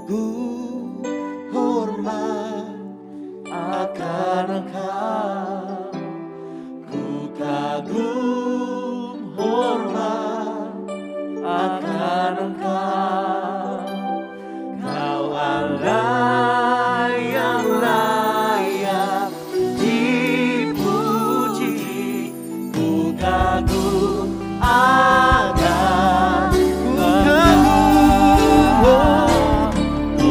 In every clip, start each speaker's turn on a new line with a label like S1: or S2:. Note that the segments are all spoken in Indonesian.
S1: Ku hormat akan Engkau, ku kagum hormat akan Engkau. Kau Allah yang layak dipuji, ku kagum akan Engkau, ku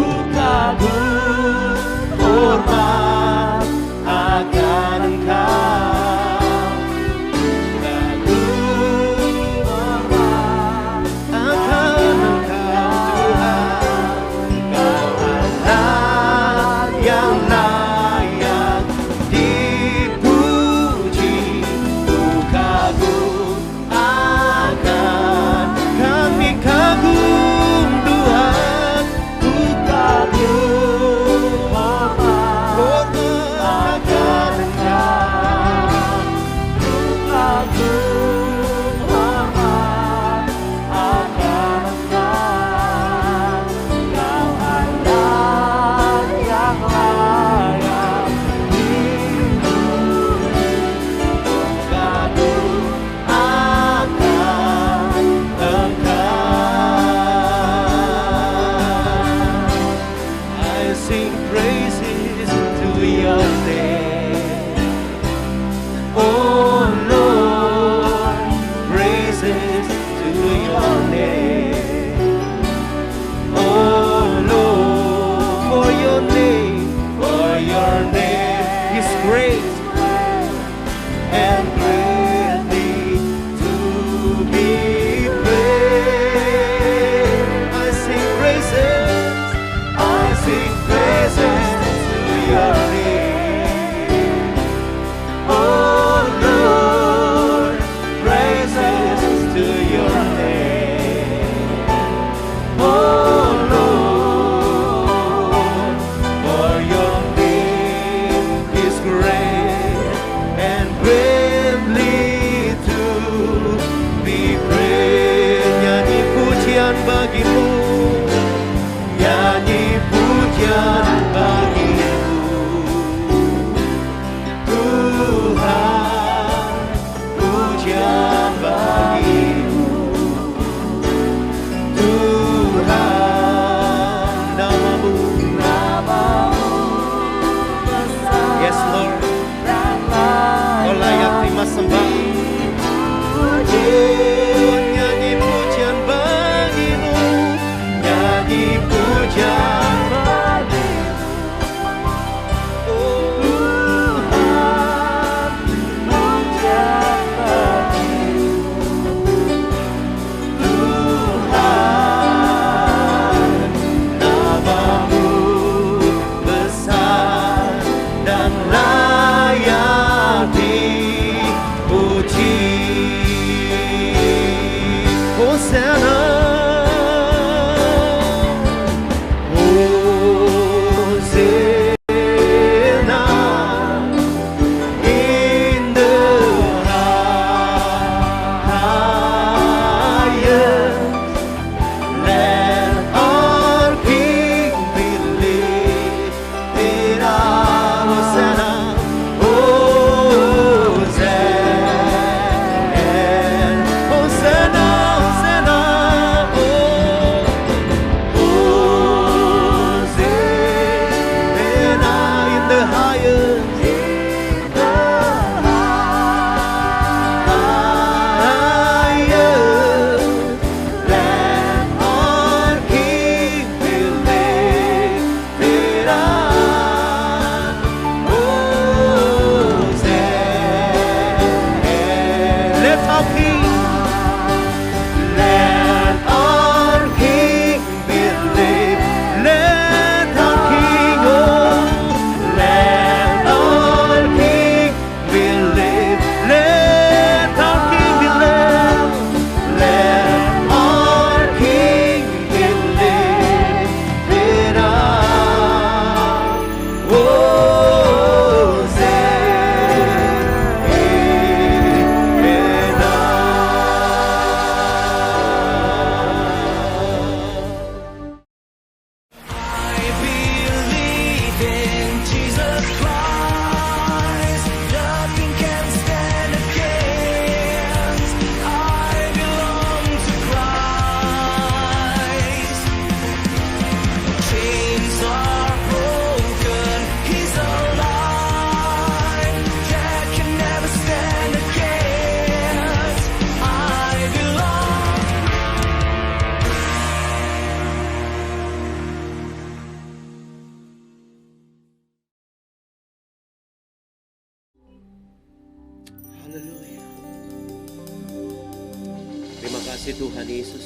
S2: kasih Tuhan Yesus,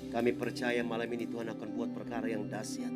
S2: kami percaya malam ini Tuhan akan buat perkara yang dahsyat.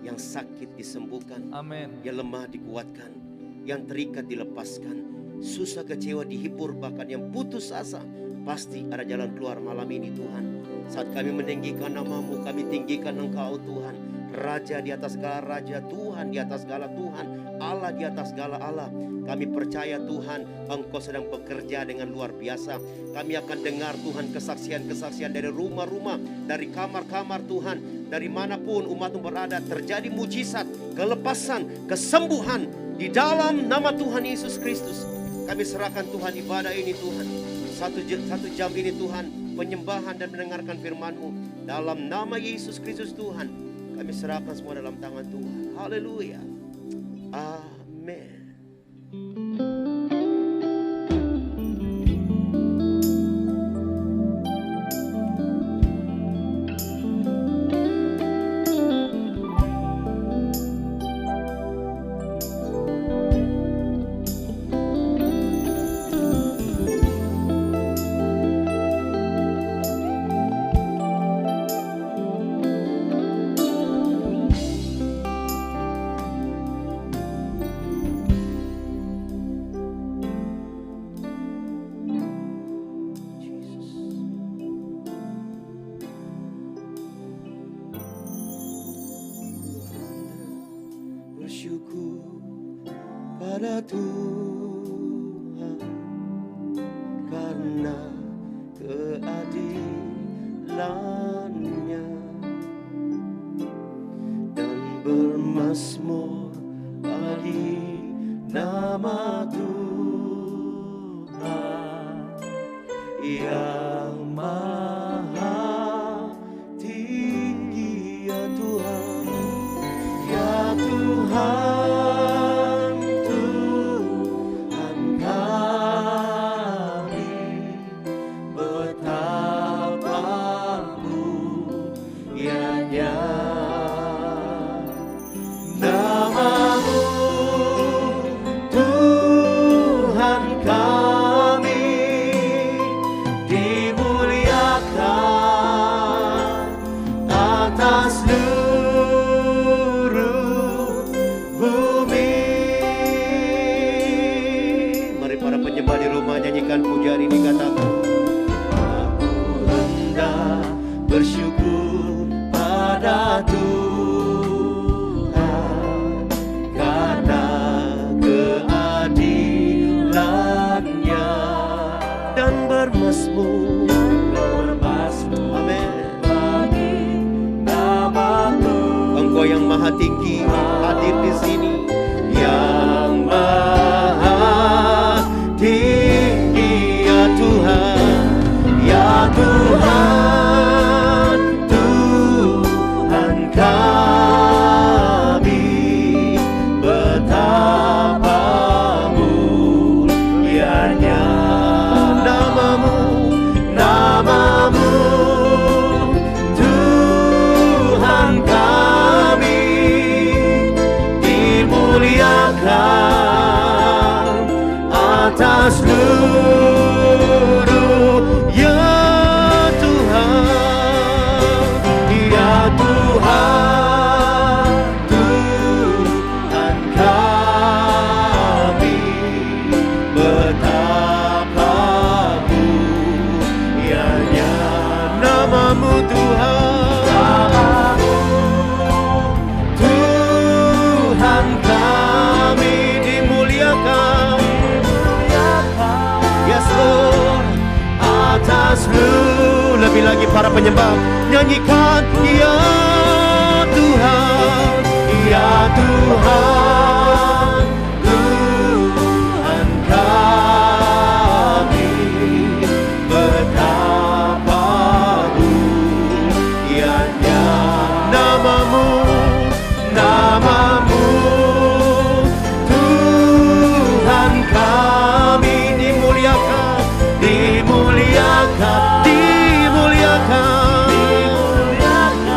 S2: Yang sakit disembuhkan,
S1: Amin.
S2: yang lemah dikuatkan, yang terikat dilepaskan, susah kecewa dihibur, bahkan yang putus asa pasti ada jalan keluar malam ini Tuhan. Saat kami meninggikan nama-Mu, kami tinggikan Engkau Tuhan, Raja di atas segala Raja, Tuhan di atas segala Tuhan, Allah di atas segala Allah. Kami percaya Tuhan, Engkau sedang bekerja dengan luar biasa. Kami akan dengar Tuhan kesaksian-kesaksian dari rumah-rumah, dari kamar-kamar Tuhan, dari manapun umat-Mu berada, terjadi mujizat, kelepasan, kesembuhan di dalam nama Tuhan Yesus Kristus. Kami serahkan Tuhan ibadah ini Tuhan, satu jam ini Tuhan, penyembahan dan mendengarkan firman-Mu. Dalam nama Yesus Kristus Tuhan, kami serahkan semua dalam tangan Tuhan. Haleluya. Amin. Pada Tuhan karena keadilan-Nya, dan bermazmur bagi nama Tuhan yang maha tinggi. Ya Tuhan, ya Tuhan, nyanyikan pujian ini, katakan, aku hendak bersyukur pada Tuhan karena keadilan-Nya, dan bermazmur, amin, bagi nama Tuhan. Engkau yang maha tinggi hadir di sini, yang maha tinggi. Ya Tuhan, ya Tuhan, Tuhan kami, betapa mulianya nama-Mu, nama-Mu, Tuhan kami, dimuliakan atas seluruh. Ya Tuhan, ya Tuhan, Tuhan kami, betapa mulianya nama-Mu Tuhan, nama-Mu, Tuhan kami, dimuliakan. Yes Lord, atas seluruh. Lebih lagi para penyembah nyanyikan, ya Tuhan, ya Tuhan, Tuhan kami, betapa mulianya nama-Mu, nama-Mu, Tuhan kami, dimuliakan, dimuliakan, dimuliakan, dimuliakan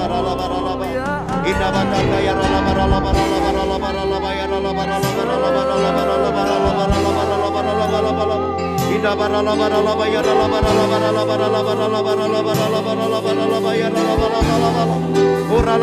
S2: Ora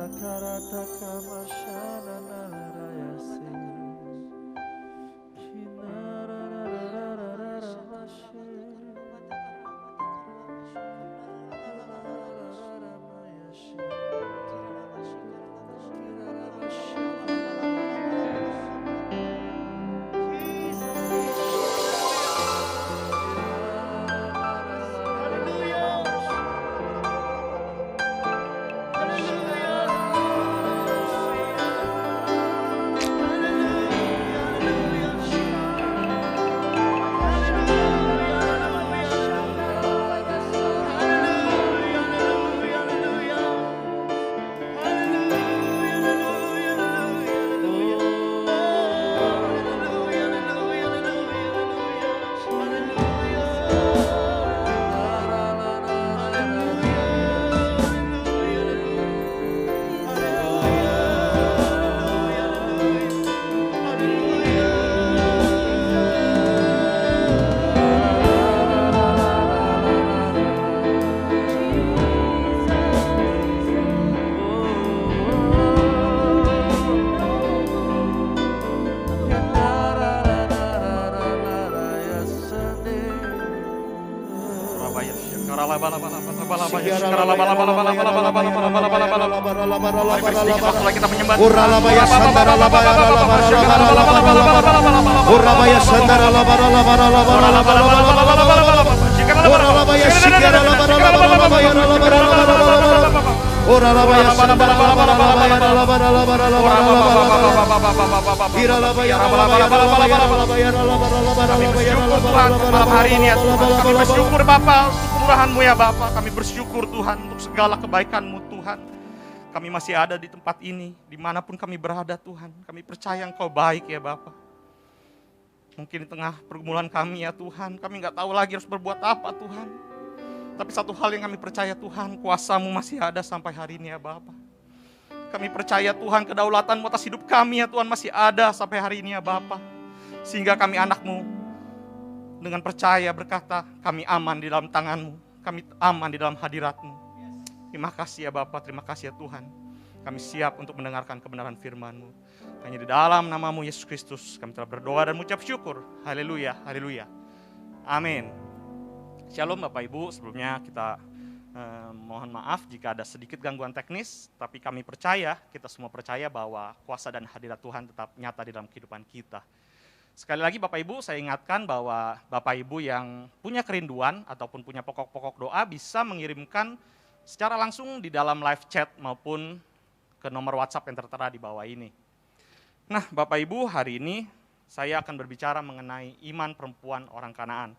S3: Kita menyembah kami bersyukur Tuhan malam hari ini ya Tuhan. Kami bersyukur Bapa untuk kemurahan-Mu ya Bapa. Kami bersyukur Tuhan untuk segala kebaikan-Mu Tuhan. Kami masih ada di tempat ini, dimanapun kami berada Tuhan. Kami percaya Engkau baik ya Bapa. Mungkin di tengah pergumulan kami ya Tuhan, kami nggak tahu lagi harus berbuat apa Tuhan. Tapi satu hal yang kami percaya Tuhan, kuasa-Mu masih ada sampai hari ini ya Bapa. Kami percaya Tuhan, kedaulatan-Mu atas hidup kami ya Tuhan masih ada sampai hari ini ya Bapa. Sehingga kami anak-Mu dengan percaya berkata, kami aman di dalam tangan-Mu, kami aman di dalam hadirat-Mu. Terima kasih ya Bapa, terima kasih ya Tuhan. Kami siap untuk mendengarkan kebenaran firman-Mu. Hanya di dalam nama-Mu Yesus Kristus kami telah berdoa dan mengucap syukur. Haleluya, haleluya. Amin. Shalom Bapak Ibu, sebelumnya kita mohon maaf jika ada sedikit gangguan teknis, tapi kami percaya, kita semua percaya bahwa kuasa dan hadirat Tuhan tetap nyata di dalam kehidupan kita. Sekali lagi Bapak Ibu, saya ingatkan bahwa Bapak Ibu yang punya kerinduan ataupun punya pokok-pokok doa bisa mengirimkan secara langsung di dalam live chat maupun ke nomor WhatsApp yang tertera di bawah ini. Nah Bapak Ibu, hari ini saya akan berbicara mengenai iman perempuan orang Kanaan.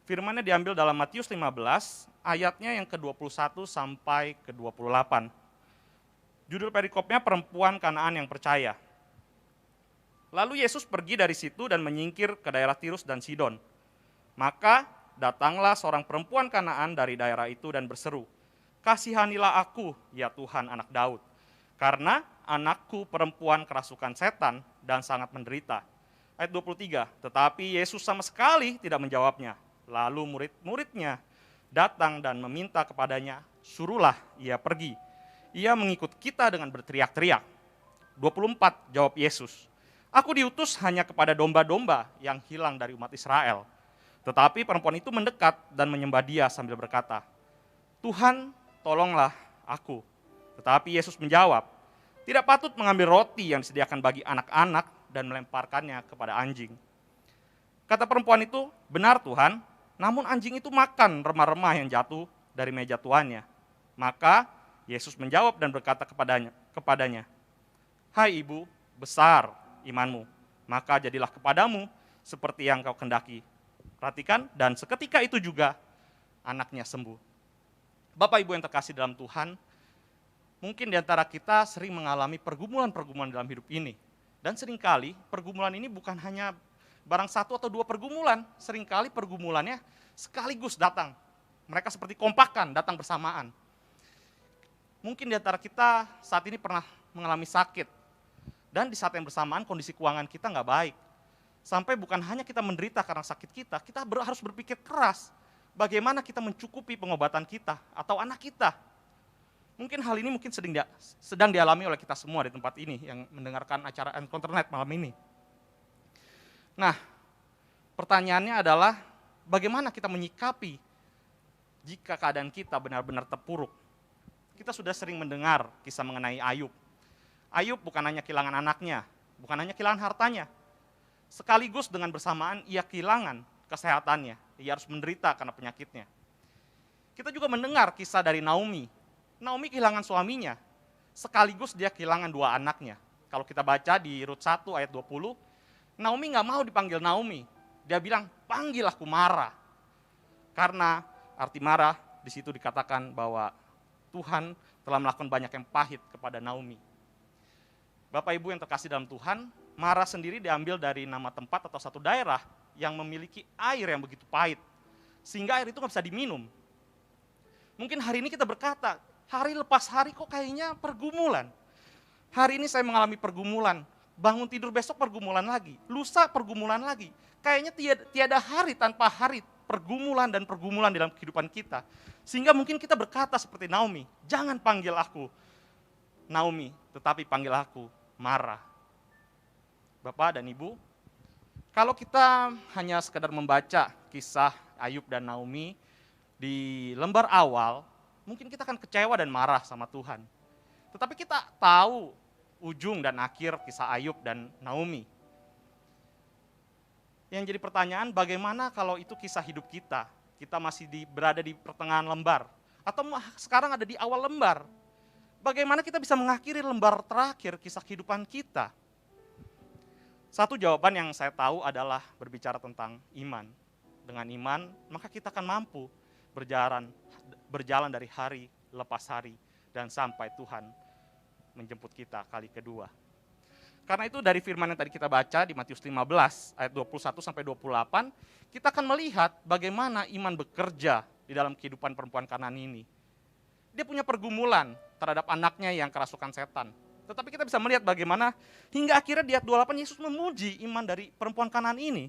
S3: Firmannya diambil dalam Matius 15, ayatnya yang ke-21 sampai ke-28. Judul perikopnya perempuan Kanaan yang percaya. Lalu Yesus pergi dari situ dan menyingkir ke daerah Tirus dan Sidon. Maka datanglah seorang perempuan Kanaan dari daerah itu dan berseru, "Kasihanilah aku, ya Tuhan anak Daud, karena anakku perempuan kerasukan setan dan sangat menderita." Ayat 23, tetapi Yesus sama sekali tidak menjawabnya. Lalu murid-muridnya datang dan meminta kepadanya, "Suruhlah ia pergi. Ia mengikut kita dengan berteriak-teriak." 24, jawab Yesus, "Aku diutus hanya kepada domba-domba yang hilang dari umat Israel." Tetapi perempuan itu mendekat dan menyembah Dia sambil berkata, "Tuhan, tolonglah aku." Tetapi Yesus menjawab, "Tidak patut mengambil roti yang disediakan bagi anak-anak dan melemparkannya kepada anjing." Kata perempuan itu, "Benar Tuhan, namun anjing itu makan remah-remah yang jatuh dari meja tuannya." Maka Yesus menjawab dan berkata kepadanya, "Hai ibu, besar imanmu, maka jadilah kepadamu seperti yang kau kendaki." Perhatikan, dan seketika itu juga anaknya sembuh. Bapak Ibu yang terkasih dalam Tuhan, mungkin di antara kita sering mengalami pergumulan-pergumulan dalam hidup ini. Dan seringkali pergumulan ini bukan hanya barang satu atau dua pergumulan, seringkali pergumulannya sekaligus datang. Mereka seperti kompakan, datang bersamaan. Mungkin di antara kita saat ini pernah mengalami sakit, dan di saat yang bersamaan kondisi keuangan kita nggak baik. Sampai bukan hanya kita menderita karena sakit kita harus berpikir keras bagaimana kita mencukupi pengobatan kita atau anak kita. Mungkin hal ini mungkin sedang dialami oleh kita semua di tempat ini yang mendengarkan acara Encounter Night malam ini. Nah, pertanyaannya adalah bagaimana kita menyikapi jika keadaan kita benar-benar terpuruk. Kita sudah sering mendengar kisah mengenai Ayub. Ayub bukan hanya kehilangan anaknya, bukan hanya kehilangan hartanya. Sekaligus dengan bersamaan ia kehilangan kesehatannya. Ia harus menderita karena penyakitnya. Kita juga mendengar kisah dari Naomi. Naomi kehilangan suaminya, sekaligus dia kehilangan 2 anaknya. Kalau kita baca di Rut 1 ayat 20, Naomi nggak mau dipanggil Naomi. Dia bilang, panggil aku Mara. Karena arti Mara di situ dikatakan bahwa Tuhan telah melakukan banyak yang pahit kepada Naomi. Bapak Ibu yang terkasih dalam Tuhan, Mara sendiri diambil dari nama tempat atau satu daerah yang memiliki air yang begitu pahit. Sehingga air itu nggak bisa diminum. Mungkin hari ini kita berkata, hari lepas hari kok kayaknya pergumulan. Hari ini saya mengalami pergumulan, bangun tidur besok pergumulan lagi, lusa pergumulan lagi. Kayaknya tiada hari tanpa hari pergumulan dan pergumulan dalam kehidupan kita. Sehingga mungkin kita berkata seperti Naomi, jangan panggil aku Naomi, tetapi panggil aku Mara. Bapak dan Ibu, kalau kita hanya sekedar membaca kisah Ayub dan Naomi di lembar awal, mungkin kita akan kecewa dan marah sama Tuhan. Tetapi kita tahu ujung dan akhir kisah Ayub dan Naomi. Yang jadi pertanyaan, bagaimana kalau itu kisah hidup kita? Kita masih berada di pertengahan lembar, atau sekarang ada di awal lembar. Bagaimana kita bisa mengakhiri lembar terakhir kisah kehidupan kita? Satu jawaban yang saya tahu adalah berbicara tentang iman. Dengan iman, maka kita akan mampu berjalan dari hari lepas hari dan sampai Tuhan menjemput kita kali kedua. Karena itu dari firman yang tadi kita baca di Matius 15 ayat 21 sampai 28, kita akan melihat bagaimana iman bekerja di dalam kehidupan perempuan Kanaan ini. Dia punya pergumulan terhadap anaknya yang kerasukan setan. Tetapi kita bisa melihat bagaimana hingga akhirnya di ayat 28 Yesus memuji iman dari perempuan Kanaan ini.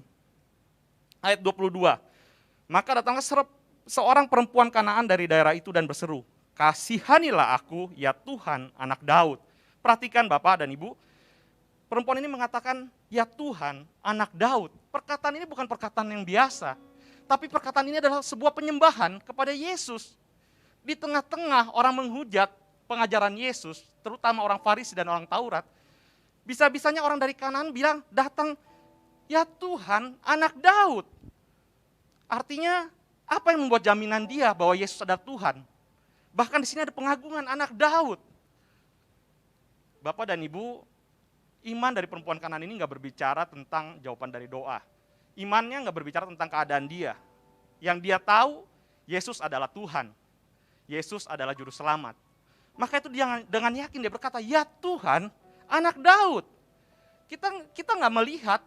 S3: Ayat 22, maka datanglah seorang perempuan Kanaan dari daerah itu dan berseru, kasihanilah aku ya Tuhan anak Daud. Perhatikan Bapak dan Ibu, perempuan ini mengatakan ya Tuhan anak Daud. Perkataan ini bukan perkataan yang biasa, tapi perkataan ini adalah sebuah penyembahan kepada Yesus. Di tengah-tengah orang menghujat pengajaran Yesus, terutama orang Farisi dan orang Taurat, bisa-bisanya orang dari Kanaan bilang, datang, ya Tuhan, anak Daud. Artinya, apa yang membuat jaminan dia bahwa Yesus adalah Tuhan? Bahkan di sini ada pengagungan anak Daud. Bapak dan Ibu, iman dari perempuan Kanaan ini nggak berbicara tentang jawaban dari doa. Imannya nggak berbicara tentang keadaan dia. Yang dia tahu, Yesus adalah Tuhan. Yesus adalah juru selamat. Maka itu dia dengan yakin dia berkata, ya Tuhan, anak Daud. Kita nggak melihat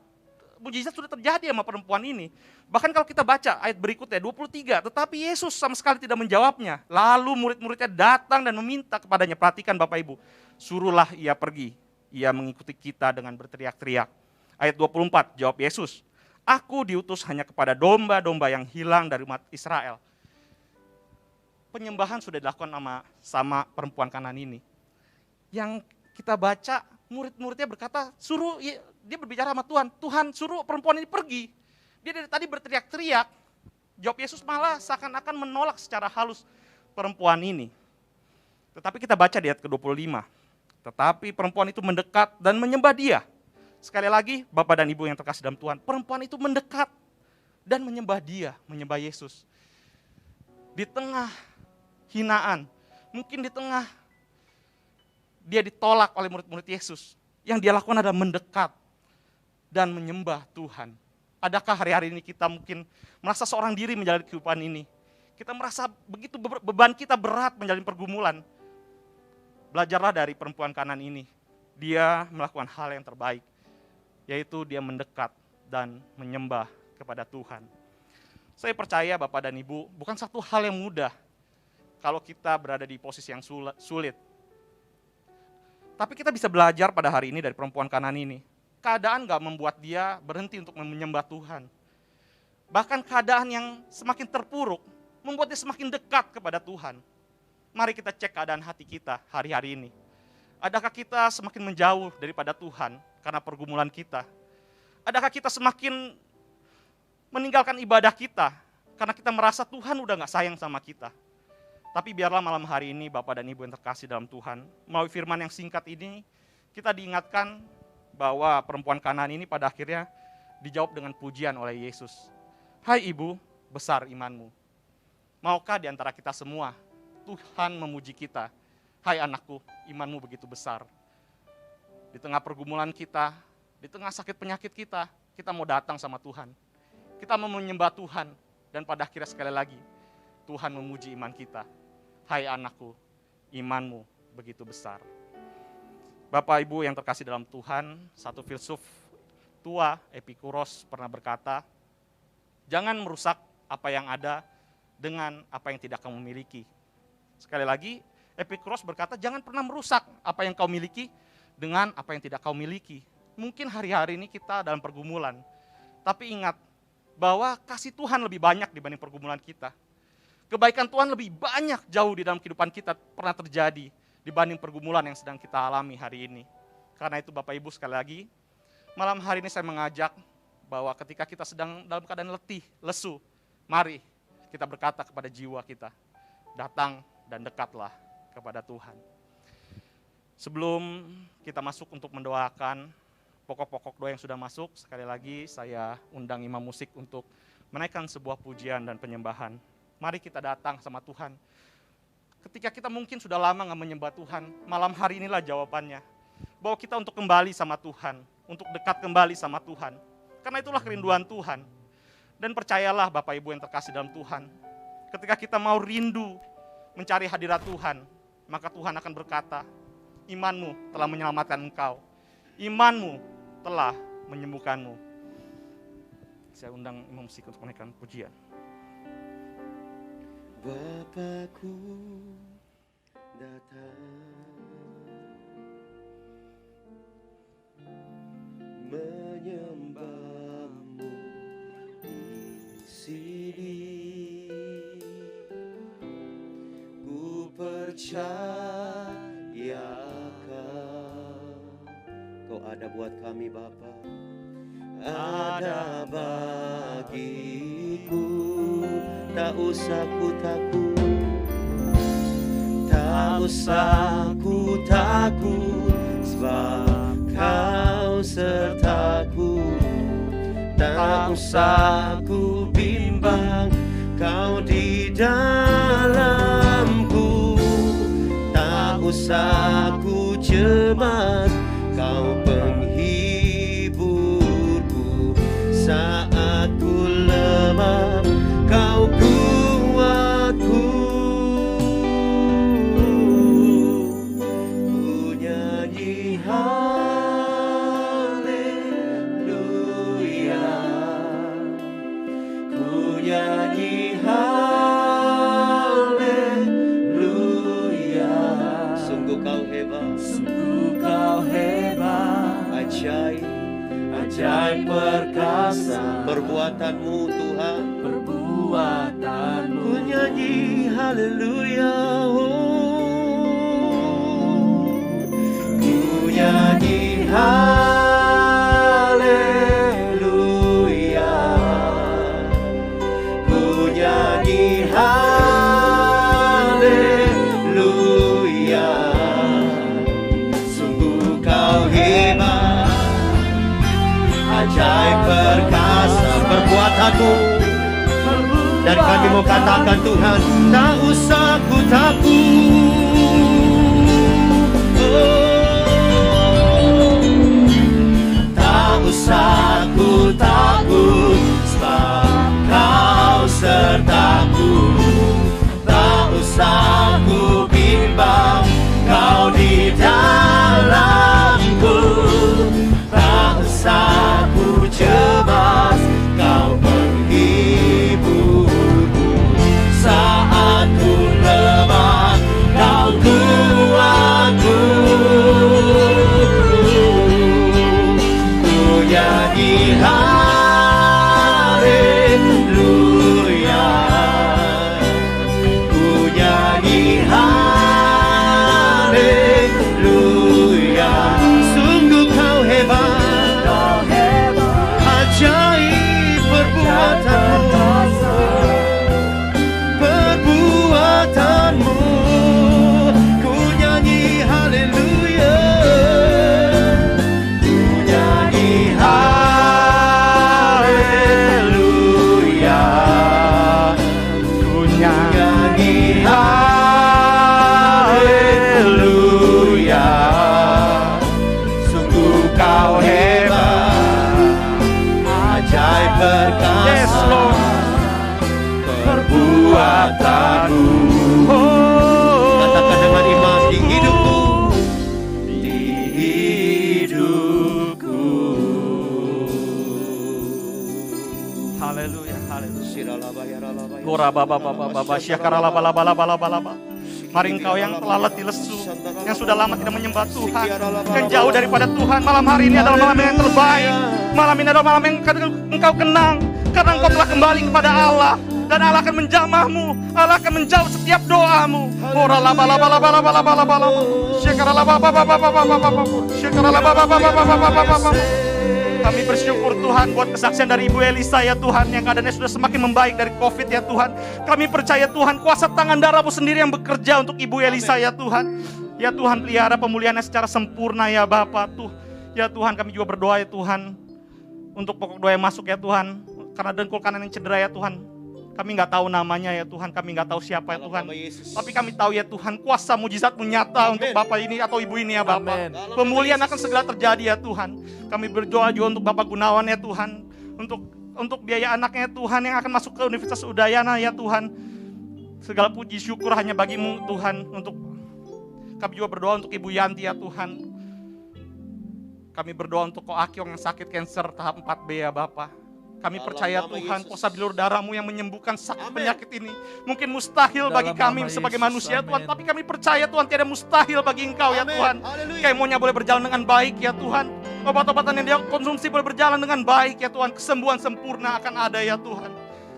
S3: mujizat sudah terjadi sama perempuan ini. Bahkan kalau kita baca ayat berikutnya 23, tetapi Yesus sama sekali tidak menjawabnya. Lalu murid-muridnya datang dan meminta kepadanya, perhatikan Bapak Ibu, suruhlah ia pergi. Ia mengikuti kita dengan berteriak-teriak. Ayat 24, jawab Yesus, aku diutus hanya kepada domba-domba yang hilang dari umat Israel. Penyembahan sudah dilakukan sama perempuan Kanaan ini. Yang kita baca, murid-muridnya berkata, dia berbicara sama Tuhan, Tuhan suruh perempuan ini pergi. Dia dari tadi berteriak-teriak. Jawab Yesus malah seakan-akan menolak secara halus perempuan ini. Tetapi kita baca di ayat ke-25. Tetapi perempuan itu mendekat dan menyembah dia. Sekali lagi, Bapak dan Ibu yang terkasih dalam Tuhan, perempuan itu mendekat dan menyembah dia, menyembah Yesus. Di tengah hinaan, mungkin di tengah dia ditolak oleh murid-murid Yesus. Yang dia lakukan adalah mendekat dan menyembah Tuhan. Adakah hari-hari ini kita mungkin merasa seorang diri menjalani kehidupan ini? Kita merasa begitu beban kita berat menjalani pergumulan. Belajarlah dari perempuan Kanaan ini. Dia melakukan hal yang terbaik, yaitu dia mendekat dan menyembah kepada Tuhan. Saya percaya Bapak dan Ibu, bukan satu hal yang mudah kalau kita berada di posisi yang sulit. Tapi kita bisa belajar pada hari ini dari perempuan Kanaan ini. Keadaan gak membuat dia berhenti untuk menyembah Tuhan. Bahkan keadaan yang semakin terpuruk, membuat dia semakin dekat kepada Tuhan. Mari kita cek keadaan hati kita hari-hari ini. Adakah kita semakin menjauh daripada Tuhan karena pergumulan kita? Adakah kita semakin meninggalkan ibadah kita karena kita merasa Tuhan udah gak sayang sama kita? Tapi biarlah malam hari ini Bapak dan Ibu yang terkasih dalam Tuhan, melalui firman yang singkat ini, kita diingatkan bahwa perempuan Kanaan ini pada akhirnya dijawab dengan pujian oleh Yesus. Hai ibu, besar imanmu. Maukah di antara kita semua Tuhan memuji kita? Hai anakku, imanmu begitu besar. Di tengah pergumulan kita, di tengah sakit penyakit kita mau datang sama Tuhan. Kita mau menyembah Tuhan, dan pada akhirnya sekali lagi, Tuhan memuji iman kita. Hai anakku, imanmu begitu besar. Bapak Ibu yang terkasih dalam Tuhan, satu filsuf tua, Epikuros, pernah berkata, jangan merusak apa yang ada dengan apa yang tidak kamu miliki. Sekali lagi, Epikuros berkata, jangan pernah merusak apa yang kau miliki dengan apa yang tidak kau miliki. Mungkin hari-hari ini kita dalam pergumulan, tapi ingat bahwa kasih Tuhan lebih banyak dibanding pergumulan kita. Kebaikan Tuhan lebih banyak jauh di dalam kehidupan kita pernah terjadi dibanding pergumulan yang sedang kita alami hari ini. Karena itu Bapak Ibu sekali lagi, malam hari ini saya mengajak bahwa ketika kita sedang dalam keadaan letih, lesu, mari kita berkata kepada jiwa kita, datang dan dekatlah kepada Tuhan. Sebelum kita masuk untuk mendoakan pokok-pokok doa yang sudah masuk, sekali lagi saya undang imam musik untuk menaikkan sebuah pujian dan penyembahan. Mari kita datang sama Tuhan. Ketika kita mungkin sudah lama gak menyembah Tuhan, malam hari inilah jawabannya. Bahwa kita untuk kembali sama Tuhan, untuk dekat kembali sama Tuhan. Karena itulah kerinduan Tuhan. Dan percayalah Bapak Ibu yang terkasih dalam Tuhan, ketika kita mau rindu mencari hadirat Tuhan, maka Tuhan akan berkata, imanmu telah menyelamatkan engkau. Imanmu telah menyembuhkanmu. Saya undang imam musik untuk menaikkan pujian.
S2: Bapakku datang menyembahmu di sini. Ku percaya Kau ada buat kami Bapa, ada bagiku. Tak usah ku takut, tak usah ku takut, sebab Kau sertaku. Tak usah ku bimbang, Kau di dalamku. Tak usah ku cemas, Kau penghiburku. Saat ku lemah, Kau kuatku. Ku nyanyi haleluya, ku nyanyi haleluya. Sungguh Kau hebat,
S1: Sungguh Kau hebat,
S2: ajaib,
S1: ajaib perkasa
S2: perbuatanmu Tuhan.
S1: perbuatanmu.
S2: Ku nyanyi haleluya, ku nyanyi haleluya, ku nyanyi haleluya. Sungguh Kau hebat, ajaib perkasa perbuatanmu. Dan kami mau katakan Tuhan, tak usah ku takut, tak usah ku takut, sebab Kau sertaku. Tak usah ku bimbang, Kau di dalamku. Tak usah ku cemas, Kau penghiburku. Saat ku lemah, Kau kuatku. Ku nyanyi
S3: Ora baba baba baba syakara laba laba laba laba laba. Mari engkau yang telah letih lesu, yang sudah lama tidak menyembah Tuhan, yang jauh daripada Tuhan, malam hari ini adalah malam yang terbaik. Malam ini adalah malam yang engkau kenang, karena engkau telah kembali kepada Allah. Dan Allah akan menjamahmu, Allah akan menjawab setiap doamu. Ora laba laba laba laba laba laba laba. Syakara laba baba baba baba baba. Syakara laba baba baba baba baba. Kami bersyukur Tuhan buat kesaksian dari Ibu Elisa ya Tuhan, yang keadaannya sudah semakin membaik dari COVID ya Tuhan. Kami percaya Tuhan, kuasa tangan darah-Mu sendiri yang bekerja untuk Ibu Elisa ya Tuhan. Ya Tuhan, pelihara pemulihannya secara sempurna ya Bapa. Ya Tuhan, kami juga berdoa ya Tuhan, untuk pokok doa yang masuk ya Tuhan, karena dengkul kanan yang cedera ya Tuhan. Kami nggak tahu namanya ya Tuhan, kami nggak tahu siapa ya Tuhan. Tapi kami tahu ya Tuhan, kuasa mujizat-Mu nyata untuk Bapak ini atau Ibu ini ya Bapak. Pemulihan akan segera terjadi ya Tuhan. Kami berdoa juga untuk Bapak Gunawan ya Tuhan, untuk biaya anaknya ya Tuhan yang akan masuk ke Universitas Udayana ya Tuhan. Segala puji syukur hanya bagi-Mu Tuhan. Untuk kami juga berdoa untuk Ibu Yanti ya Tuhan. Kami berdoa untuk Ko Akyong yang sakit kanker tahap 4B ya Bapak. Kami percaya Tuhan, kuasa bilur darah-Mu yang menyembuhkan sakit penyakit ini. Mungkin mustahil bagi kami sebagai manusia Tuhan, tapi kami percaya Tuhan, tiada mustahil bagi Engkau ya Tuhan. Kemonya boleh berjalan dengan baik ya Tuhan. Obat-obatan yang dia konsumsi boleh berjalan dengan baik ya Tuhan. Kesembuhan sempurna akan ada ya Tuhan.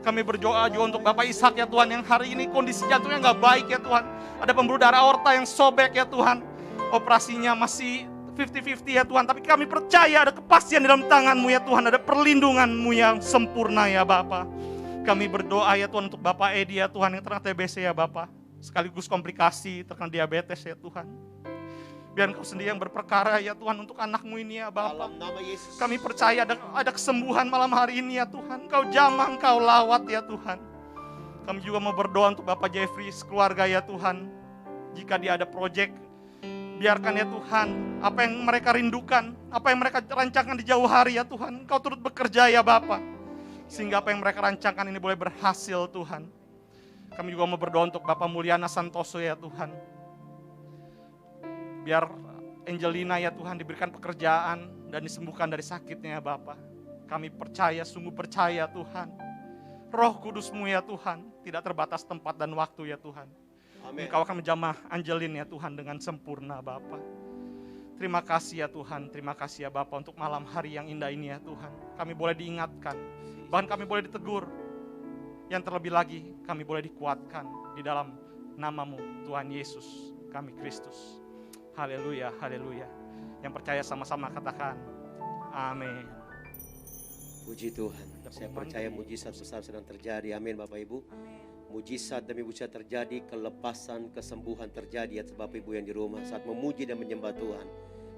S3: Kami berdoa juga untuk Bapak Ishak ya Tuhan, yang hari ini kondisi jantungnya nggak baik ya Tuhan. Ada pembuluh darah aorta yang sobek ya Tuhan. Operasinya masih 50-50 ya Tuhan, tapi kami percaya ada kepastian di dalam tangan-Mu ya Tuhan, ada perlindungan-Mu yang sempurna ya Bapa. Kami berdoa ya Tuhan untuk Bapak Edi ya Tuhan yang terkena TBC ya Bapa, sekaligus komplikasi terkena diabetes ya Tuhan. Biar Engkau sendiri yang berperkara ya Tuhan untuk anak-Mu ini ya Bapa. Kami percaya ada kesembuhan malam hari ini ya Tuhan. Engkau jamah, Engkau lawat ya Tuhan. Kami juga mau berdoa untuk Bapak Jeffrey, keluarga ya Tuhan. Jika dia ada proyek, biarkan ya Tuhan, apa yang mereka rindukan, apa yang mereka rancangkan di jauh hari ya Tuhan, Engkau turut bekerja ya Bapa. Sehingga apa yang mereka rancangkan ini boleh berhasil Tuhan. Kami juga mau berdoa untuk Bapak Mulyana Santoso ya Tuhan. Biar Angelina ya Tuhan diberikan pekerjaan dan disembuhkan dari sakitnya ya Bapa. Kami percaya, sungguh percaya Tuhan. Roh Kudus-Mu ya Tuhan, tidak terbatas tempat dan waktu ya Tuhan. Engkau akan menjamah Angelin ya Tuhan dengan sempurna Bapa. Terima kasih ya Tuhan, terima kasih ya Bapa untuk malam hari yang indah ini ya Tuhan. Kami boleh diingatkan, bahkan kami boleh ditegur. Yang terlebih lagi kami boleh dikuatkan di dalam nama-Mu Tuhan Yesus, kami Kristus. Haleluya, haleluya. Yang percaya sama-sama katakan amin.
S2: Puji Tuhan, saya percaya mujizat besar sedang terjadi. Amin Bapak Ibu. Mujizat demi mujizat terjadi, kelepasan, kesembuhan terjadi atas Bapak Ibu yang di rumah saat memuji dan menyembah Tuhan.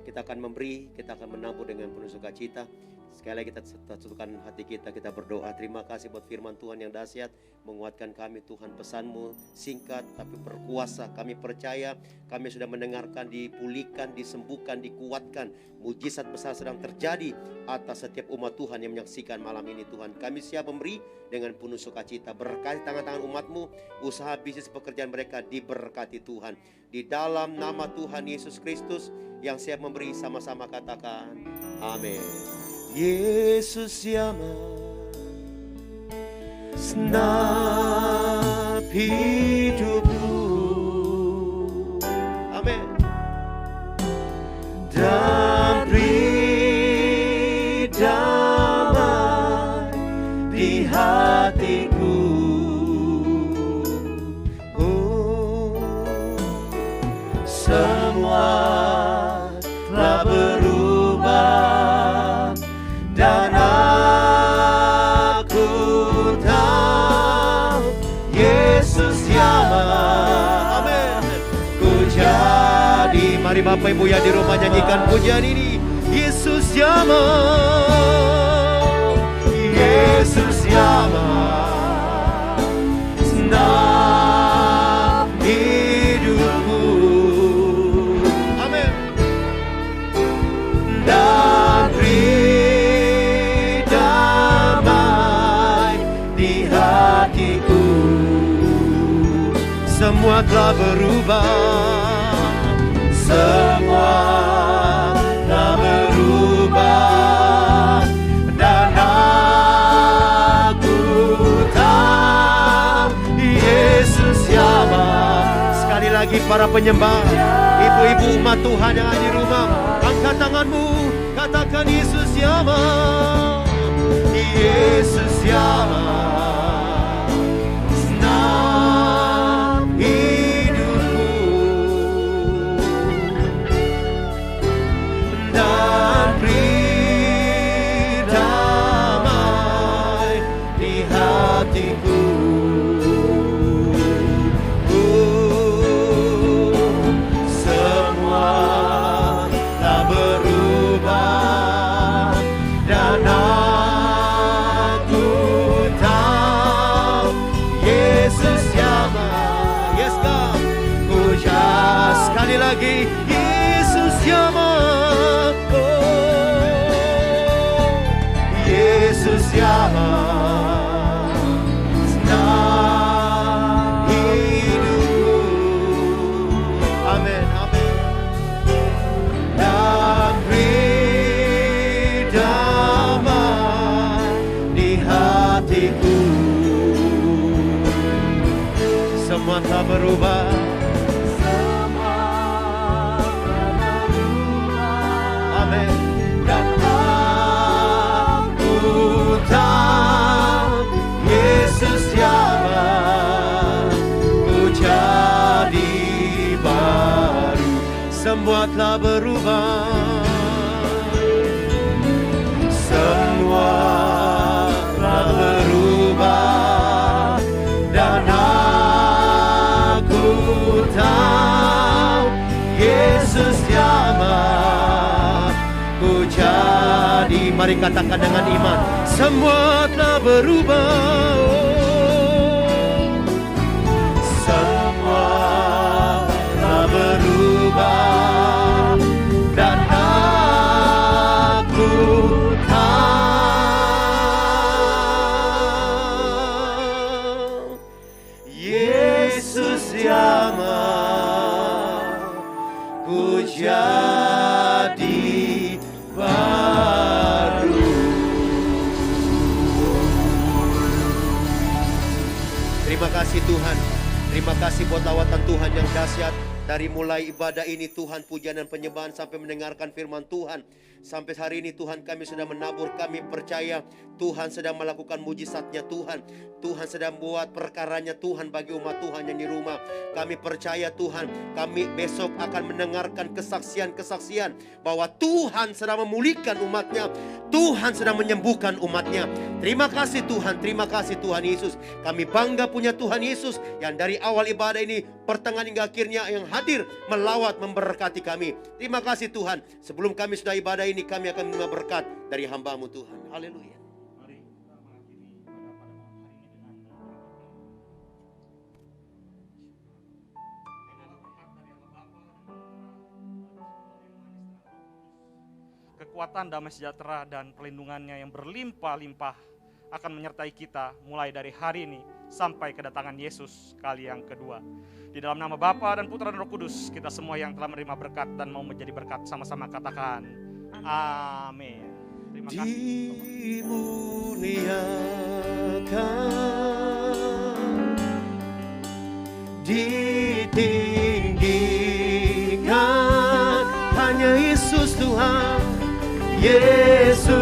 S2: Kita akan memberi, kita akan menabur dengan penuh sukacita. Sekali lagi kita satukan hati kita berdoa. Terima kasih buat firman Tuhan yang dahsyat, menguatkan kami Tuhan. Pesan-Mu singkat tapi berkuasa. Kami percaya kami sudah mendengarkan, dipulihkan, disembuhkan, dikuatkan. Mujizat besar sedang terjadi atas setiap umat Tuhan yang menyaksikan malam ini Tuhan. Kami siap memberi dengan penuh sukacita. Berkati tangan-tangan umat-Mu, usaha bisnis pekerjaan mereka diberkati Tuhan. Di dalam nama Tuhan Yesus Kristus yang siap memberi, sama-sama katakan amin. Yesus Yama senap hidupku. Amin. Dan beri damai di hatiku. Semua telah berubah dan aku tahu Yesus Yama. Amin. Ku jadi, mari Bapak Ibu yang di rumah nyanyikan pujian ini. Yesus Yama, Yesus Yama, senang hidupku. Amin. Dan beri damai di hatiku. Semua telah berubah, semua telah berubah, dan aku tahu lagi para penyembah, ibu-ibu umat Tuhan yang ada di rumah, angkat tanganmu, katakan Yesus Yama, Yesus Yama, senang hidupku dan beri damai di hatiku. Sekali lagi, Yesus Yama, oh, Yesus Yama, senang hidupku. Amin, amin. Dan beri damai di hatiku. Semua tak berubah. Semua telah berubah, semua telah berubah, dan aku tahu Yesus Yama ku jadi. Mari katakan dengan iman, semua telah berubah, semua telah berubah, dan aku tahu Yesus Yama ku jadi baru. Terima kasih Tuhan, terima kasih buat lawatan Tuhan yang dahsyat. Dari mulai ibadah ini Tuhan, pujian dan penyembahan sampai mendengarkan firman Tuhan. Sampai hari ini Tuhan, kami sudah menabur, kami percaya Tuhan sedang melakukan mujizatnya Tuhan. Tuhan sedang buat perkaranya Tuhan bagi umat Tuhan yang di rumah. Kami percaya Tuhan, kami besok akan mendengarkan kesaksian-kesaksian bahwa Tuhan sedang memulihkan umatnya, Tuhan sedang menyembuhkan umatnya. Terima kasih Tuhan Yesus. Kami bangga punya Tuhan Yesus yang dari awal ibadah ini, pertengahan hingga akhirnya yang hadir melawat memberkati kami. Terima kasih Tuhan. Sebelum kami sudah ibadah ini, kami akan menerima berkat dari hamba-Mu Tuhan. Haleluya.
S3: Kekuatan, damai sejahtera, dan pelindungannya yang berlimpah-limpah akan menyertai kita mulai dari hari ini sampai kedatangan Yesus kali yang kedua. Di dalam nama Bapa dan Putra dan Roh Kudus, kita semua yang telah menerima berkat dan mau menjadi berkat sama-sama katakan amin. Terima kasih.
S2: Dimuliakan, ditinggikan, hanya Yesus Tuhan, Yesus